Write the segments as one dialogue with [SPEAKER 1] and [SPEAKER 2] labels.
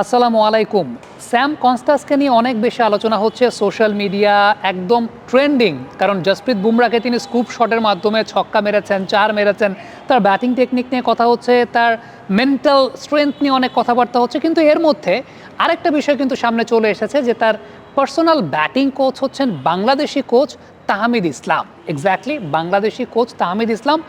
[SPEAKER 1] আসসালামু আলাইকুম। স্যাম কনস্টাসকে নিয়ে অনেক বেশি আলোচনা হচ্ছে সোশ্যাল মিডিয়া, একদম ট্রেন্ডিং। কারণ জসপ্রীত বুমরাকে তিনি স্কুপ শটের মাধ্যমে ছক্কা মেরেছেন, চার মেরেছেন। তার ব্যাটিং টেকনিক নিয়ে কথা হচ্ছে, তার মেন্টাল স্ট্রেংথ নিয়ে অনেক কথাবার্তা হচ্ছে। কিন্তু এর মধ্যে আরেকটা বিষয় কিন্তু সামনে চলে এসেছে যে তার পার্সোনাল ব্যাটিং কোচ হচ্ছেন বাংলাদেশি কোচ তাহমিদ ইসলাম। এক্স্যাক্টলি বাংলাদেশি কোচ তাহমিদ ইসলাম।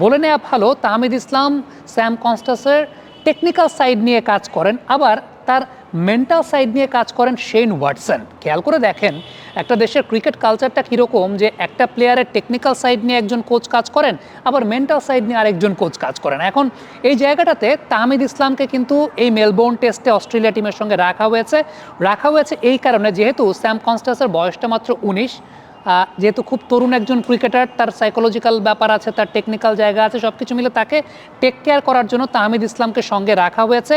[SPEAKER 1] বলে নেওয়া ভালো, তাহমিদ ইসলাম স্যাম কনস্টাসের টেকনিক্যাল সাইড নিয়ে কাজ করেন, আবার তার মেন্টাল সাইড নিয়ে কাজ করেন শেন ওয়াটসন। খেয়াল করে দেখেন একটা দেশের ক্রিকেট কালচারটা কীরকম, যে একটা প্লেয়ারের টেকনিক্যাল সাইড নিয়ে একজন কোচ কাজ করেন, আবার মেন্টাল সাইড নিয়ে আরেকজন কোচ কাজ করেন। এখন এই জায়গাটাতে তাহমিদ ইসলামকে কিন্তু এই মেলবোর্ন টেস্টে অস্ট্রেলিয়া টিমের সঙ্গে রাখা হয়েছে এই কারণে, যেহেতু স্যাম কনস্টাসের বয়সটা মাত্র 19, যেহেতু খুব তরুণ একজন ক্রিকেটার, তার সাইকোলজিক্যাল ব্যাপার আছে, তার টেকনিক্যাল জায়গা আছে, সব কিছু মিলে তাকে টেক কেয়ার করার জন্য তাহমিদ ইসলামকে সঙ্গে রাখা হয়েছে।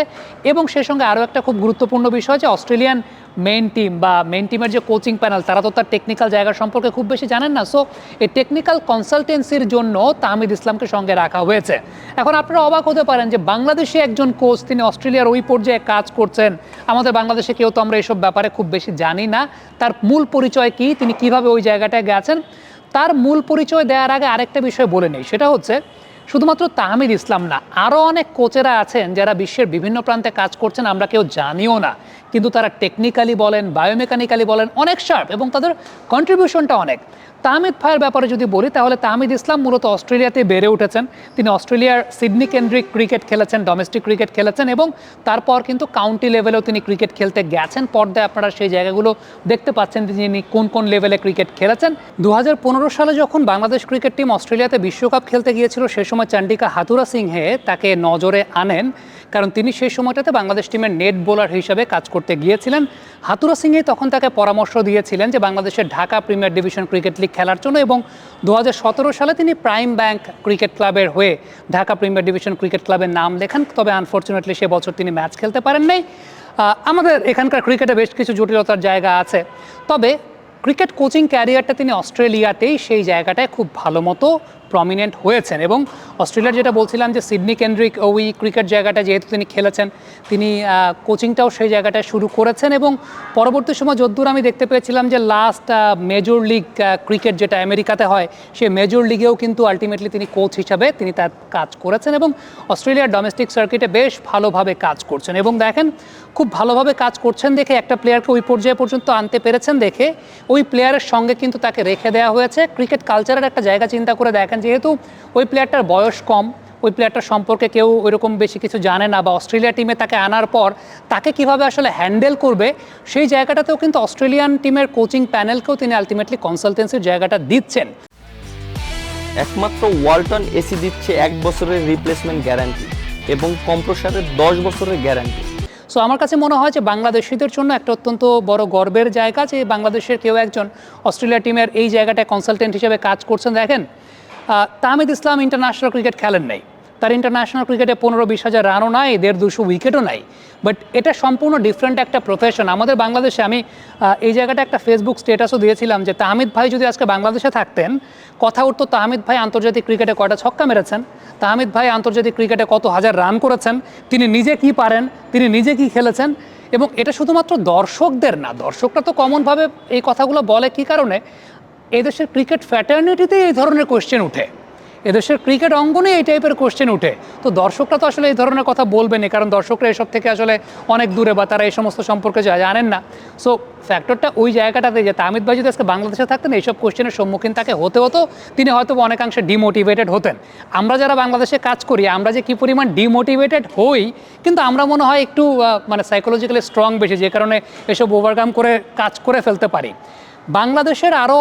[SPEAKER 1] এবং সেই সঙ্গে আরও একটা খুব গুরুত্বপূর্ণ বিষয়, যে অস্ট্রেলিয়ান মেইন টিম বা মেইন টিমের যে কোচিং প্যানেল, তারা তো তার টেকনিক্যাল জায়গা সম্পর্কে খুব বেশি জানেন না। সো এই টেকনিক্যাল কনসালটেন্সির জন্য তাহমিদ ইসলামকে সঙ্গে রাখা হয়েছে। এখন আপনারা অবাক হতে পারেন যে বাংলাদেশি একজন কোচ, তিনি অস্ট্রেলিয়ার ওই পর্যায়ে কাজ করছেন। আমাদের বাংলাদেশে কেউ তো আমরা এইসব ব্যাপারে খুব বেশি জানি না। তার মূল পরিচয় কি, তিনি কিভাবে ওই জায়গাটায় গেছেন, তার মূল পরিচয় দেওয়ার আগে আরেকটা বিষয় বলে নেই। সেটা হচ্ছে, শুধুমাত্র তাহমিদ ইসলাম না, আরও অনেক কোচেরা আছেন যারা বিশ্বের বিভিন্ন প্রান্তে কাজ করছেন, আমরা কেউ জানিও না, কিন্তু তারা টেকনিক্যালি বলেন, বায়োমেকানিক্যালি বলেন, অনেক শার্প এবং তাদের কন্ট্রিবিউশনটা অনেক। তাহমিদ ভাইয়ের ব্যাপারে যদি বলি, তাহলে তাহমিদ ইসলাম মূলত অস্ট্রেলিয়াতে বেড়ে উঠেছেন। তিনি অস্ট্রেলিয়ার সিডনি কেন্দ্রিক ক্রিকেট খেলেছেন, ডোমেস্টিক ক্রিকেট খেলেছেন, এবং তারপর কিন্তু কাউন্টি লেভেলেও তিনি ক্রিকেট খেলতে গেছেন। পর্দায় আপনারা সেই জায়গাগুলো দেখতে পাচ্ছেন তিনি কোন কোন লেভেলে ক্রিকেট খেলেছেন। 2015 সালে যখন বাংলাদেশ ক্রিকেট টিম অস্ট্রেলিয়াতে বিশ্বকাপ খেলতে গিয়েছিল, সে সময় চন্ডিকা হাথুরা সিংহে তাকে নজরে আনেন, কারণ তিনি সেই সময়টাতে বাংলাদেশ টিমের নেট বোলার হিসেবে কাজ করতে গিয়েছিলেন। হাথুরা সিংহে তখন তাকে পরামর্শ দিয়েছিলেন যে বাংলাদেশের Dhaka premier division cricket league খেলার জন্য, এবং 2017 সালে তিনি প্রাইম ব্যাংক ক্রিকেট ক্লাবের হয়ে ঢাকা প্রিমিয়ার ডিভিশন ক্রিকেট ক্লাবের নাম লেখান। তবে আনফর্চুনেটলি সে বছর তিনি ম্যাচ খেলতে পারেন নাই। আমাদের এখানকার ক্রিকেটে বেশ কিছু জটিলতার জায়গা আছে, তবে ক্রিকেট কোচিং ক্যারিয়ারটা তিনি অস্ট্রেলিয়াতেই সেই জায়গাটায় খুব ভালো মতো প্রমিনেন্ট হয়েছেন। এবং অস্ট্রেলিয়ার যেটা বলছিলাম, যে সিডনি কেন্দ্রিক ওই ক্রিকেট জায়গাটা যেহেতু তিনি খেলেছেন, তিনি কোচিংটাও সেই জায়গাটায় শুরু করেছেন। এবং পরবর্তী সময় যদ্দূর আমি দেখতে পেয়েছিলাম যে লাস্ট মেজর লিগ ক্রিকেট যেটা আমেরিকাতে হয়, সেই মেজর লিগেও কিন্তু আলটিমেটলি তিনি কোচ হিসাবে তিনি তার কাজ করেছেন, এবং অস্ট্রেলিয়ার ডোমেস্টিক সার্কিটে বেশ ভালোভাবে কাজ করছেন। এবং দেখেন, খুব ভালোভাবে কাজ করছেন দেখে, একটা প্লেয়ারকে ওই পর্যায়ে পর্যন্ত আনতে পেরেছেন দেখে, ওই প্লেয়ারের সঙ্গে কিন্তু তাকে রেখে দেওয়া হয়েছে। ক্রিকেট কালচারের একটা জায়গা চিন্তা করে দেখেন, যেহেতু ওই প্লেয়ারটার বয়স কম, ওই প্লেয়ারটার সম্পর্কে কেউ ওইরকম বেশি কিছু জানে না, বা অস্ট্রেলিয়া টিমে তাকে আনার পর তাকে কিভাবে আসলে হ্যান্ডেল করবে, সেই জায়গাটাতেও কিন্তু অস্ট্রেলিয়ান টিমের কোচিং প্যানেলকেও তিনি আলটিমেটলি কনসালটেন্সির জায়গাটা দিচ্ছেন।
[SPEAKER 2] একমাত্র ওয়ালটন এসি দিচ্ছে 1 বছরের রিপ্লেসমেন্ট গ্যারান্টি এবং কম্প্রেসারের 10 বছরের গ্যারান্টি।
[SPEAKER 1] সো আমার কাছে মনে হয় যে বাংলাদেশিদের জন্য একটা অত্যন্ত বড় গর্বের জায়গা যে বাংলাদেশের কেউ একজন অস্ট্রেলিয়া টিমের এই জায়গাটায় কনসালটেন্ট হিসেবে কাজ করছেন। দেখেন, তাহমিদ ইসলাম ইন্টারন্যাশনাল ক্রিকেট খেলেন নাই, তার ইন্টারন্যাশনাল ক্রিকেটে 15-20 হাজার রানও নাই, 150-200 উইকেটও নাই, বাট এটা সম্পূর্ণ ডিফারেন্ট একটা প্রফেশন। আমাদের বাংলাদেশে আমি এই জায়গাটা একটা ফেসবুক স্ট্যাটাসও দিয়েছিলাম যে তাহমিদ ভাই যদি আজকে বাংলাদেশে থাকতেন, কথা উঠতো তাহমিদ ভাই আন্তর্জাতিক ক্রিকেটে কয়টা ছক্কা মেরেছেন, তাহমিদ ভাই আন্তর্জাতিক ক্রিকেটে কত হাজার রান করেছেন, তিনি নিজে কি পারেন, তিনি নিজে কি খেলেছেন। এবং এটা শুধুমাত্র দর্শকদের না, দর্শকরা তো কমনভাবে এই কথাগুলো বলে কি কারণে, এদেশের ক্রিকেট ফ্র্যাটার্নিটিতে এই ধরনের কোয়েশ্চেন উঠে, এদেশের ক্রিকেট অঙ্গনে এই টাইপের কোয়েশ্চেন উঠে। তো দর্শকরা তো আসলে এই ধরনের কথা বলবেনই, কারণ দর্শকরা এসব থেকে আসলে অনেক দূরে, বা তারা এই সমস্ত সম্পর্কে জানেন না। সো ফ্যাক্টরটা ওই জায়গাটাতে, যে তাহমিদ ভাই যদি আজকে বাংলাদেশে থাকতেন, এইসব কোয়েশ্চেনের সম্মুখীন তাকে হতে হতো, তিনি হয়তো অনেকাংশে ডিমোটিভেটেড হতেন। আমরা যারা বাংলাদেশে কাজ করি, আমরা যে কী পরিমাণ ডিমোটিভেটেড হই, কিন্তু আমরা মনে হয় একটু মানে সাইকোলজিক্যালি স্ট্রং বেশি, যে কারণে এসব ওভারকাম করে কাজ করে ফেলতে পারি। বাংলাদেশের আরও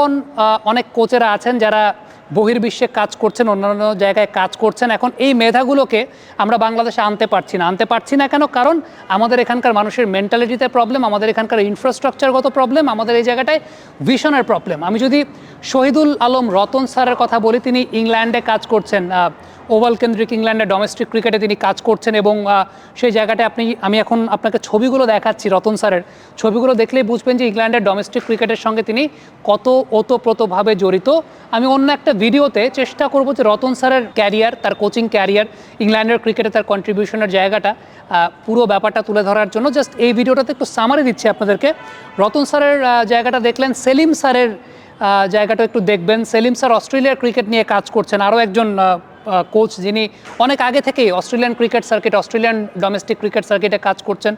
[SPEAKER 1] অনেক কোচেরা আছেন যারা বহির্বিশ্বে কাজ করছেন, অন্যান্য জায়গায় কাজ করছেন। এখন এই মেধাগুলোকে আমরা বাংলাদেশে আনতে পারছি না কেন? কারণ আমাদের এখানকার মানুষের মেন্টালিটিতে প্রবলেম, আমাদের এখানকার ইনফ্রাস্ট্রাকচারগত প্রবলেম, আমাদের এই জায়গাটায় ভিশনের প্রবলেম। আমি যদি শহীদুল আলম রতন স্যারের কথা বলি, তিনি ইংল্যান্ডে কাজ করছেন, ওভাল কেন্দ্রিক ইংল্যান্ডে ডোমেস্টিক ক্রিকেটে তিনি কাজ করছেন, এবং সেই জায়গাটায় আমি এখন আপনাকে ছবিগুলো দেখাচ্ছি, রতন স্যারের ছবিগুলো দেখলেই বুঝবেন যে ইংল্যান্ডের ডোমেস্টিক ক্রিকেটের সঙ্গে তিনি কত ওতপ্রোতভাবে জড়িত। আমি অন্য একটা ভিডিওতে চেষ্টা করব যে রতন স্যারের ক্যারিয়ার, তার কোচিং ক্যারিয়ার, ইংল্যান্ডের ক্রিকেটে তার কন্ট্রিবিউশনের জায়গাটা, পুরো ব্যাপারটা তুলে ধরার জন্য জাস্ট এই ভিডিওটাতে একটু সামারি দিচ্ছি আপনাদেরকে। রতন স্যারের জায়গাটা দেখলেন, সেলিম স্যারের জায়গাটা একটু দেখবেন। সেলিম স্যার অস্ট্রেলিয়ার ক্রিকেট নিয়ে কাজ করছেন, আরও একজন কোচ যিনি অনেক আগে থেকেই Australian cricket circuit, Australian domestic cricket সার্কিটে কাজ করছেন।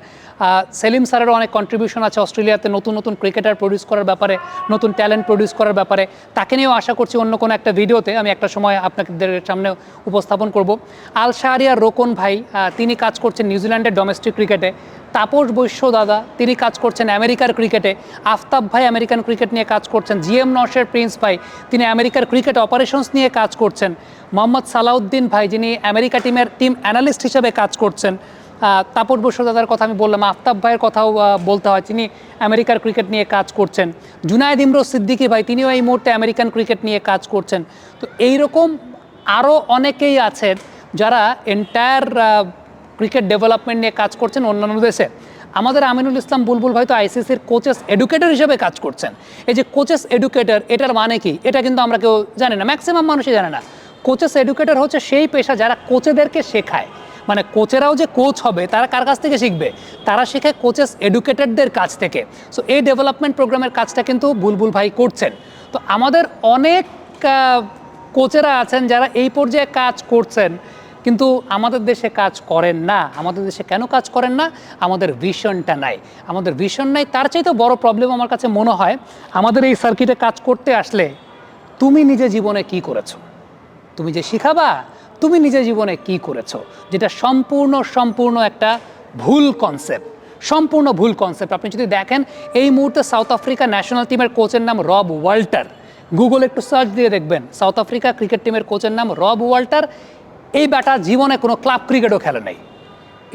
[SPEAKER 1] সেলিম স্যারেরও অনেক কন্ট্রিবিউশন আছে অস্ট্রেলিয়াতে নতুন নতুন ক্রিকেটার প্রডিউস করার ব্যাপারে, নতুন ট্যালেন্ট প্রডিউস করার ব্যাপারে। তাকে নিয়েও আশা করছি অন্য কোনো একটা ভিডিওতে আমি একটা সময় আপনাদের সামনে উপস্থাপন করব। আল শাহরিয়ার রোকন ভাই, তিনি কাজ করছেন নিউজিল্যান্ডের ডোমেস্টিক ক্রিকেটে। তাপস বৈশ্য দাদা, তিনি কাজ করছেন আমেরিকার ক্রিকেটে। আফতাব ভাই আমেরিকান ক্রিকেট নিয়ে কাজ করছেন। জিএম নওশের প্রিন্স ভাই, তিনি আমেরিকার ক্রিকেট অপারেশনস নিয়ে কাজ করছেন। মোহাম্মদ সালাউদ্দিন ভাই, যিনি আমেরিকা টিম অ্যানালিস্ট হিসেবে কাজ করছেন। তাপস বৈশ্য দাদার কথা আমি বললাম, আফতাব ভাইয়ের কথাও বলতে হয়, তিনি আমেরিকার ক্রিকেট নিয়ে কাজ করছেন। জুনায়েদ ইমরোজ সিদ্দিকী ভাই, তিনিও এই মুহূর্তে আমেরিকান ক্রিকেট নিয়ে কাজ করছেন। তো এইরকম আরও অনেকেই আছেন যারা এন্টায়ার ক্রিকেট ডেভেলপমেন্ট নিয়ে কাজ করছেন অন্যান্য দেশে। আমাদের আমিনুল ইসলাম বুলবুল ভাই তো আইসিসির কোচেস এডুকেটর হিসেবে কাজ করছেন। এই যে কোচেস এডুকেটর, এটার মানে কি, এটা কিন্তু আমরা কেউ জানি না, ম্যাক্সিমাম মানুষই জানে না। কোচেস এডুকেটর হচ্ছে সেই পেশা যারা কোচেদেরকে শেখায়, মানে কোচেরাও যে কোচ হবে তারা কার কাছ থেকে শিখবে, তারা শেখায় কোচেস এডুকেটরদের কাছ থেকে। সো এই ডেভেলপমেন্ট প্রোগ্রামের কাজটা কিন্তু বুলবুল ভাই করছেন। তো আমাদের অনেক কোচেরা আছেন যারা এই পর্যায়ে কাজ করছেন, কিন্তু আমাদের দেশে কাজ করেন না। আমাদের দেশে কেন কাজ করেন না? আমাদের ভিশনটা নাই। আমাদের ভিশন নাই, তার চাইতে বড় প্রবলেম আমার কাছে মনে হয় আমাদের এই সার্কিটে কাজ করতে আসলে তুমি নিজে জীবনে কি করেছো, তুমি যে শিখাবা তুমি নিজে জীবনে কি করেছো, যেটা সম্পূর্ণ একটা ভুল কনসেপ্ট, সম্পূর্ণ ভুল কনসেপ্ট। আপনি যদি দেখেন এই মুহূর্তে সাউথ আফ্রিকা ন্যাশনাল টিমের কোচের নাম রব ওয়াল্টার, গুগল একটু সার্চ দিয়ে দেখবেন সাউথ আফ্রিকা ক্রিকেট টিমের কোচের নাম রব ওয়াল্টার। এই ব্যাটা জীবনে কোনো ক্লাব ক্রিকেটও খেলে নেই,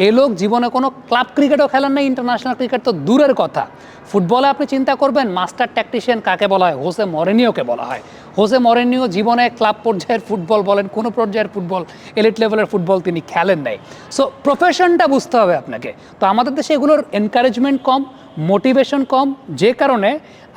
[SPEAKER 1] এই লোক জীবনে কোনো ক্লাব ক্রিকেটও খেলেন নেই, ইন্টারন্যাশনাল ক্রিকেট তো দূরের কথা। ফুটবলে আপনি চিন্তা করবেন মাস্টার ট্যাকটিশিয়ান কাকে বলা হয়, হোসে মরিনিওকে বলা হয়। হোসে মরিনিও জীবনে ক্লাব পর্যায়ের ফুটবল বলেন, কোনো পর্যায়ের ফুটবল, এলিট লেভেলের ফুটবল তিনি খেলেন নাই। সো প্রফেশনটা বুঝতে হবে আপনাকে। তো আমাদের দেশে এগুলোর এনকারেজমেন্ট কম, মোটিভেশন কম, যে কারণে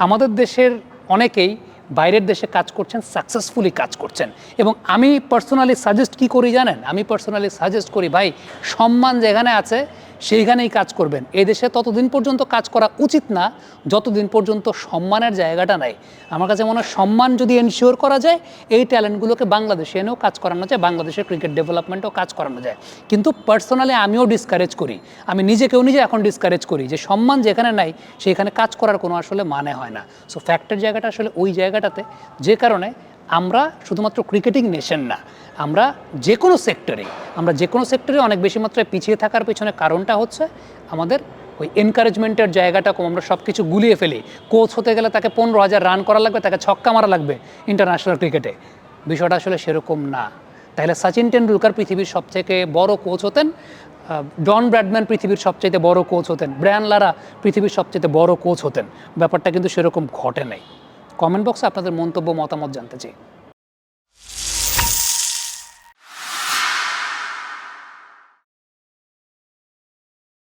[SPEAKER 1] আমাদের দেশের অনেকেই বাইরের দেশে কাজ করছেন, সাকসেসফুলি কাজ করছেন। এবং আমি পার্সোনালি সাজেস্ট কী করি জানেন, আমি পার্সোনালি সাজেস্ট করি ভাই সম্মান যেখানে আছে সেইখানেই কাজ করবেন। এই দেশে ততদিন পর্যন্ত কাজ করা উচিত না যতদিন পর্যন্ত সম্মানের জায়গাটা নাই। আমার কাছে মনে হয় সম্মান যদি এনশিওর করা যায়, এই ট্যালেন্টগুলোকে বাংলাদেশে এনেও কাজ করানো যায়, বাংলাদেশের ক্রিকেট ডেভেলপমেন্টও কাজ করানো যায়। কিন্তু পার্সোনালি আমিও ডিসকারেজ করি, আমি নিজেকেও নিজে এখন ডিসকারেজ করি যে সম্মান যেখানে নাই সেখানে কাজ করার কোনো আসলে মানে হয় না। সো ফ্যাক্টের জায়গাটা আসলে ওই জায়গাটাতে, যে কারণে আমরা শুধুমাত্র ক্রিকেটিং নেশন না, আমরা যে কোনো সেক্টরে অনেক বেশি মাত্রায় পিছিয়ে থাকার পেছনে কারণটা হচ্ছে আমাদের ওই এনকারেজমেন্টের জায়গাটা কম। আমরা সব কিছু গুলিয়ে ফেলি। কোচ হতে গেলে তাকে 15,000 রান করা লাগবে, তাকে ছক্কা মারা লাগবে ইন্টারন্যাশনাল ক্রিকেটে। বিষয়টা আসলে সেরকম না। তাহলে সচিন টেন্ডুলকার পৃথিবীর সবথেকে বড় কোচ হতেন, ডন ব্র্যাডম্যান পৃথিবীর সবচেয়ে বড় কোচ হতেন, ব্রায়ান লারা পৃথিবীর সবচেয়ে বড় কোচ হতেন। ব্যাপারটা কিন্তু সেরকম ঘটে নাই। কমেন্ট বক্সে আপনাদের মন্তব্য মতামত জানতে চাই।